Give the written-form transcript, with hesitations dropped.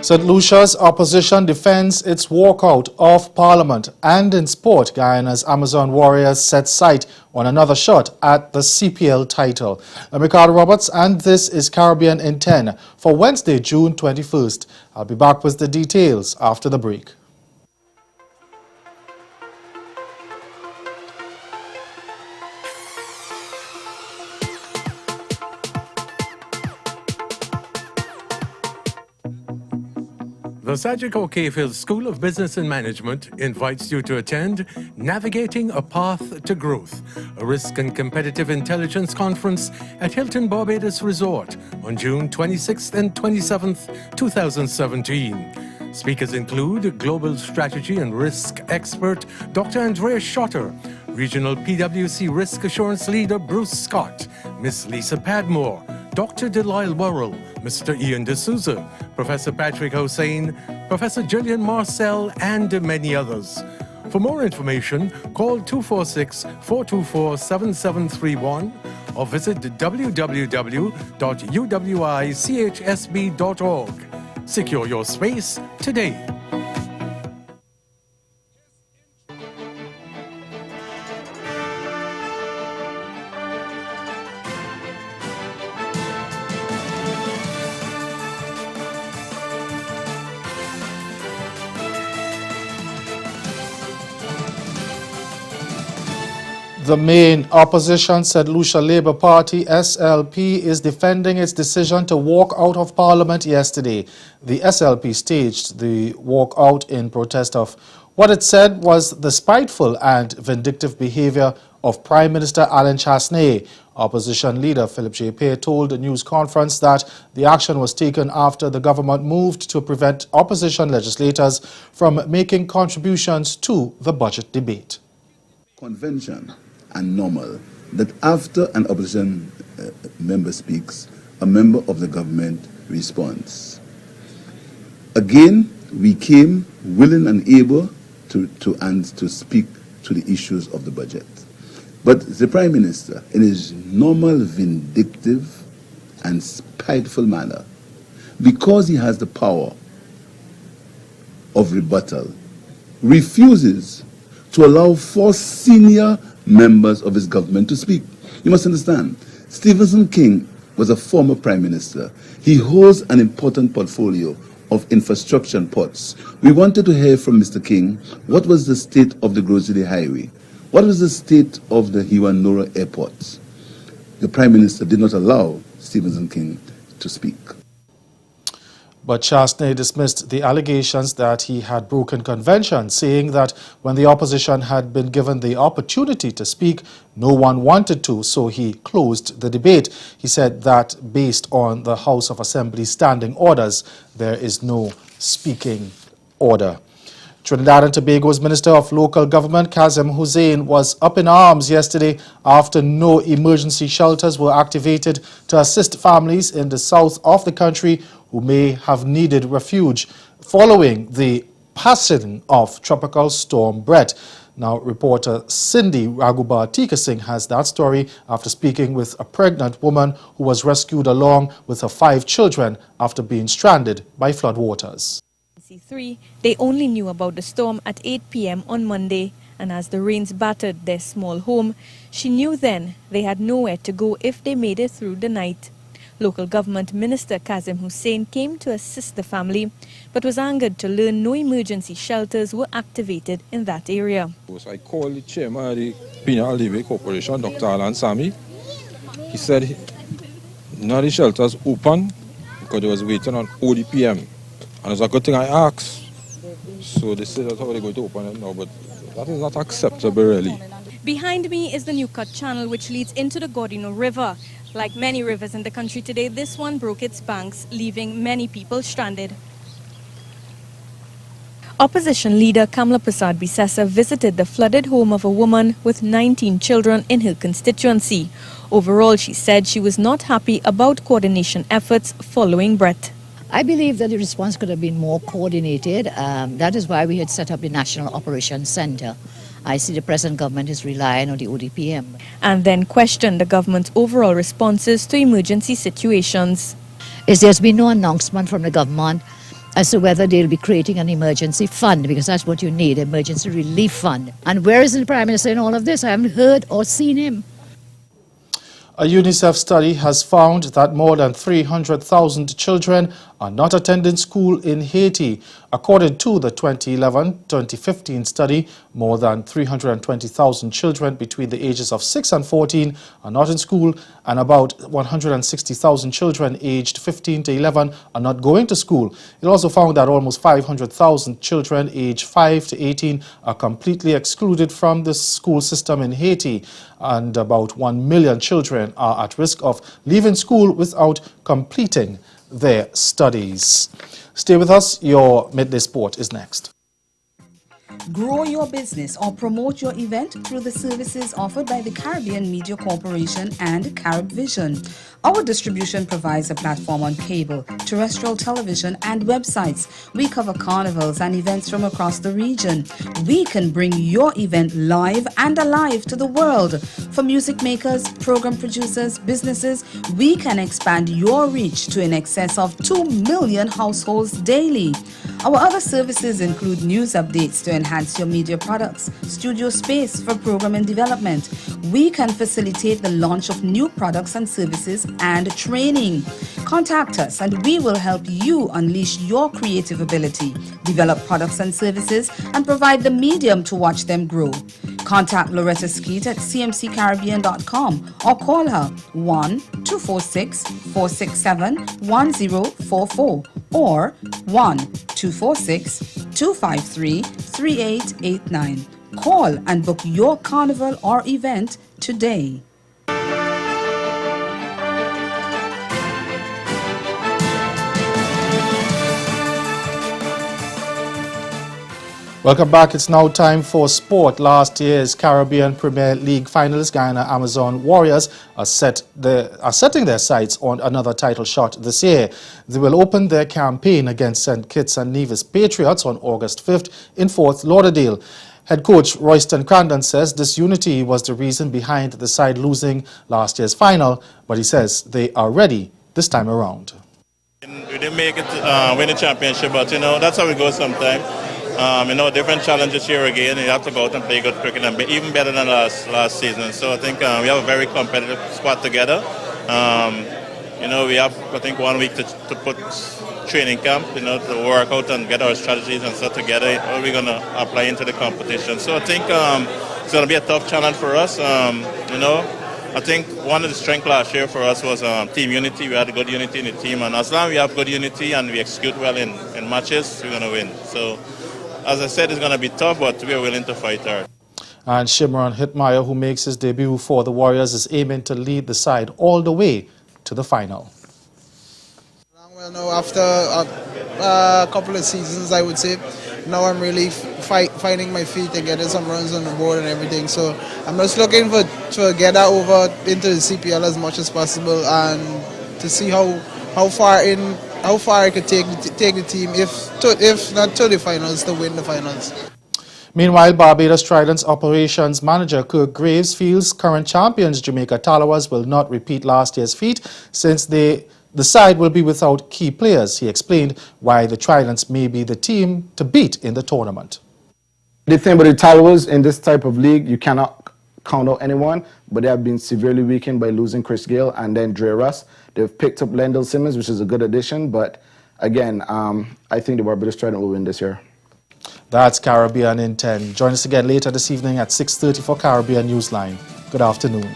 St. Lucia's opposition defends its walkout of Parliament, and in sport, Guyana's Amazon Warriors set sight on another shot at the CPL title. I'm Ricardo Roberts, and this is Caribbean in 10 for Wednesday, June 21st. I'll be back with the details after the break. The Sajiko Cahill School of Business and Management invites you to attend Navigating a Path to Growth, a risk and competitive intelligence conference at Hilton Barbados Resort on June 26th and 27th, 2017. Speakers include Global Strategy and Risk expert Dr. Andrea Schotter, Regional PwC Risk Assurance Leader Bruce Scott, Ms. Lisa Padmore, Dr. Delisle Worrell, Mr. Ian D'Souza, Professor Patrick Hossain, Professor Julian Marcel, and many others. For more information, call 246-424-7731 or visit www.uwichsb.org. Secure your space today. The main opposition, St. Lucia Labour Party, SLP, is defending its decision to walk out of Parliament yesterday. The SLP staged the walkout in protest of what it said was the spiteful and vindictive behavior of Prime Minister Alan Chasney. Opposition leader Philip J. Pear told a news conference that the action was taken after the government moved to prevent opposition legislators from making contributions to the budget debate. Convention and normal that after an opposition member speaks, a member of the government responds. Again, we came willing and able to speak to the issues of the budget. But the Prime Minister, in his normal vindictive and spiteful manner, because he has the power of rebuttal, refuses to allow 4 senior members of his government to speak. You must understand, Stephenson King was a former Prime Minister. He holds an important portfolio of infrastructure and ports. We wanted to hear from Mr. King what was the state of the Grosili Highway, what was the state of the Hiwanora Airport. The Prime Minister did not allow Stephenson King to speak. But Chasney dismissed the allegations that he had broken convention, saying that when the opposition had been given the opportunity to speak, no one wanted to, so he closed the debate. He said that based on the House of Assembly standing orders, there is no speaking order. Trinidad and Tobago's Minister of Local Government, Kazim Hussain, was up in arms yesterday after no emergency shelters were activated to assist families in the south of the country who may have needed refuge following the passing of Tropical Storm Brett. Now, reporter Cindy Raghubar Tikasingh has that story after speaking with a pregnant woman who was rescued along with her 5 children after being stranded by floodwaters. They only knew about the storm at 8 p.m. on Monday, and as the rains battered their small home, she knew then they had nowhere to go if they made it through the night. Local Government Minister Kazim Hussain came to assist the family, but was angered to learn no emergency shelters were activated in that area. I called the chairman of the Penal Levy Corporation, Dr. Alan Sami. He said none of the shelters open because they was waiting on ODPM. And it's a good thing I asked. So they said that's how they're going to open it now, but that is not acceptable really. Behind me is the New Cut Channel, which leads into the Gordino River. Like many rivers in the country today, this one broke its banks, leaving many people stranded. Opposition leader Kamla Prasad Bisesa visited the flooded home of a woman with 19 children in her constituency. Overall, she said she was not happy about coordination efforts following Brett. I believe that the response could have been more coordinated. That is why we had set up the National Operations Center. I see the present government is relying on the ODPM. And then questioned the government's overall responses to emergency situations. There's been no announcement from the government as to whether they'll be creating an emergency fund, because that's what you need, emergency relief fund. And where is the Prime Minister in all of this? I haven't heard or seen him. A UNICEF study has found that more than 300,000 children are not attending school in Haiti. According to the 2011-2015 study, more than 320,000 children between the ages of 6 and 14 are not in school, and about 160,000 children aged 15 to 11 are not going to school. It also found that almost 500,000 children aged 5 to 18 are completely excluded from the school system in Haiti, and about 1 million children are at risk of leaving school without completing their studies. Stay with us. Your Midday Sport is next. Grow your business or promote your event through the services offered by the Caribbean Media Corporation and CaribVision. Our distribution provides a platform on cable, terrestrial television, and websites. We cover carnivals and events from across the region. We can bring your event live and alive to the world. For music makers, program producers, businesses, we can expand your reach to in excess of 2 million households daily. Our other services include news updates to enhance your media products, studio space for program and development. We can facilitate the launch of new products and services and training. Contact us and we will help you unleash your creative ability, develop products and services, and provide the medium to watch them grow. Contact Loretta Skeet at cmccaribbean.com or call her 1-246-467-1044 or 1-246-253-3889. Call and book your carnival or event today. Welcome back. It's now time for sport. Last year's Caribbean Premier League finalists, Guyana Amazon Warriors, are setting their sights on another title shot this year. They will open their campaign against St. Kitts and Nevis Patriots on August 5th in Fort Lauderdale. Head coach Royston Crandon says disunity was the reason behind the side losing last year's final, but he says they are ready this time around. We didn't make it win the championship, but that's how it goes sometimes. Different challenges here again. You have to go out and play good cricket and be even better than last season. So I think we have a very competitive squad together. We have, I think, 1 week to put training camp, to work out and get our strategies and stuff together. What we're going to apply into the competition. So I think it's going to be a tough challenge for us. I think one of the strengths last year for us was team unity. We had a good unity in the team, and as long as we have good unity and we execute well in matches, we're going to win. So, as I said, it's going to be tough, but we are willing to fight hard. And Shimron Hitmeyer, who makes his debut for the Warriors, is aiming to lead the side all the way to the final. Well, now after a couple of seasons, I would say, now I'm really finding my feet and getting some runs on the board and everything. So I'm just looking to get that over into the CPL as much as possible and to see how far I could take the team, if not to the finals, to win the finals. Meanwhile, Barbados Tridents operations manager Kirk Graves feels current champions Jamaica Talawas will not repeat last year's feat since the side will be without key players. He explained why the Tridents may be the team to beat in the tournament. The thing about the Talawas in this type of league, you cannot count out anyone, but they have been severely weakened by losing Chris Gale and then Dre Russ. They've picked up Lendell Simmons, which is a good addition, but again, I think the Barbados Trident will win this year. That's Caribbean in 10. Join us again later this evening at 6:30 for Caribbean Newsline. Good afternoon.